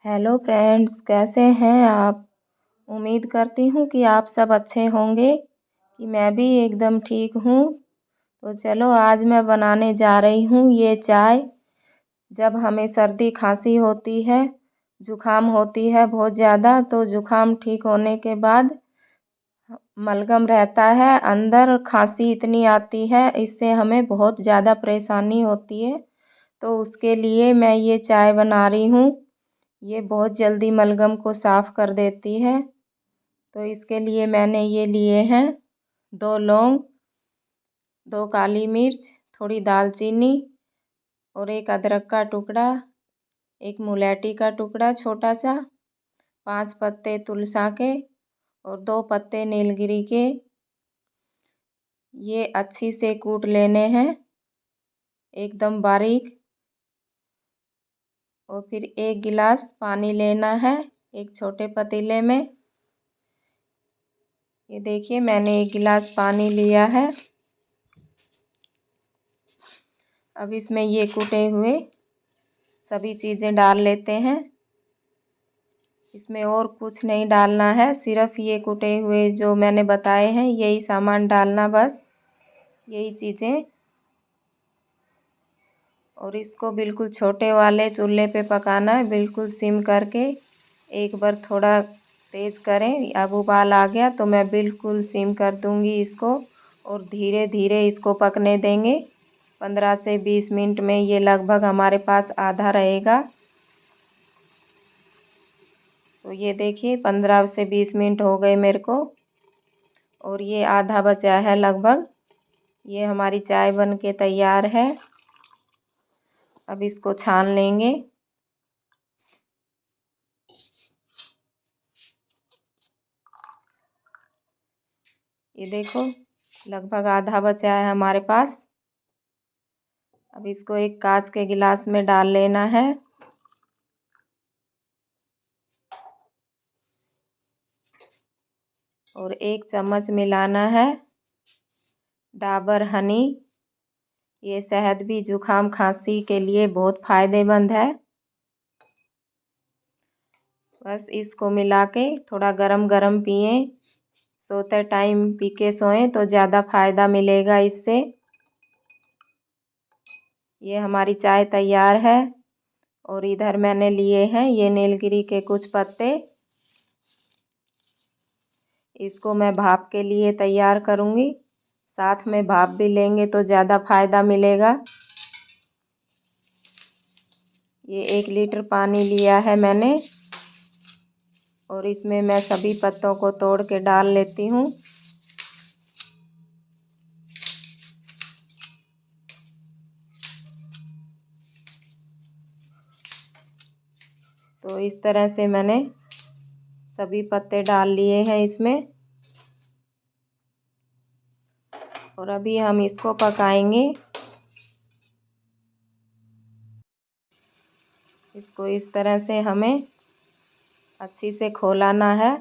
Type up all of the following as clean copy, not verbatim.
Hello friends, कैसे हैं आप। उम्मीद करती हूँ कि आप सब अच्छे होंगे। कि मैं भी एकदम ठीक हूँ। तो चलो आज मैं बनाने जा रही हूँ ये चाय। जब हमें सर्दी खांसी होती है, जुखाम होती है बहुत ज़्यादा, तो जुखाम ठीक होने के बाद मलगम रहता है अंदर, खांसी इतनी आती है, इससे हमें बहुत ज़्यादा परेशानी होती है। तो उसके लिए मैं ये चाय बना रही हूँ। ये बहुत जल्दी मलगम को साफ़ कर देती है। तो इसके लिए मैंने ये लिए हैं 2 लौंग, 2 काली मिर्च, थोड़ी दालचीनी और 1 अदरक का टुकड़ा, 1 मुलैठी का टुकड़ा छोटा सा, 5 पत्ते तुलसा के और 2 पत्ते नीलगिरी के। ये अच्छी से कूट लेने हैं एकदम बारीक। और फिर 1 गिलास पानी लेना है एक छोटे पतीले में। ये देखिए मैंने 1 गिलास पानी लिया है। अब इसमें ये कूटे हुए सभी चीज़ें डाल लेते हैं। इसमें और कुछ नहीं डालना है, सिर्फ ये कूटे हुए जो मैंने बताए हैं यही सामान डालना, बस यही चीज़ें। और इसको बिल्कुल छोटे वाले चूल्हे पे पकाना है, बिल्कुल सिम करके। एक बार थोड़ा तेज़ करें, अब उबाल आ गया तो मैं बिल्कुल सिम कर दूंगी इसको और धीरे धीरे इसको पकने देंगे। 15 से 20 मिनट में ये लगभग हमारे पास आधा रहेगा। तो ये देखिए 15 से 20 मिनट हो गए मेरे को और ये आधा बचा है लगभग। ये हमारी चाय बन के तैयार है। अब इसको छान लेंगे। ये देखो लगभग आधा बचा है हमारे पास। अब इसको एक कांच के गिलास में डाल लेना है। और 1 चम्मच मिलाना है डाबर हनी। ये शहद भी जुखाम खांसी के लिए बहुत फ़ायदेमंद है। बस इसको मिला के थोड़ा गरम गरम पिएं। सोते टाइम पी के सोएं तो ज़्यादा फ़ायदा मिलेगा इससे। ये हमारी चाय तैयार है। और इधर मैंने लिए हैं ये नीलगिरी के कुछ पत्ते। इसको मैं भाप के लिए तैयार करूँगी, साथ में भाप भी लेंगे तो ज़्यादा फ़ायदा मिलेगा। ये 1 लीटर पानी लिया है मैंने और इसमें मैं सभी पत्तों को तोड़ के डाल लेती हूँ। तो इस तरह से मैंने सभी पत्ते डाल लिए हैं इसमें। और अभी हम इसको पकाएंगे। इसको इस तरह से हमें अच्छी से खौलाना है।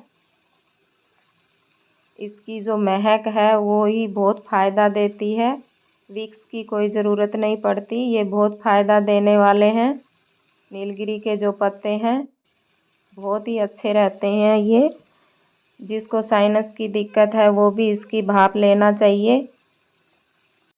इसकी जो महक है वो ही बहुत फ़ायदा देती है, विक्स की कोई ज़रूरत नहीं पड़ती। ये बहुत फ़ायदा देने वाले हैं। नीलगिरी के जो पत्ते हैं बहुत ही अच्छे रहते हैं। ये जिसको साइनस की दिक्कत है वो भी इसकी भाप लेना चाहिए।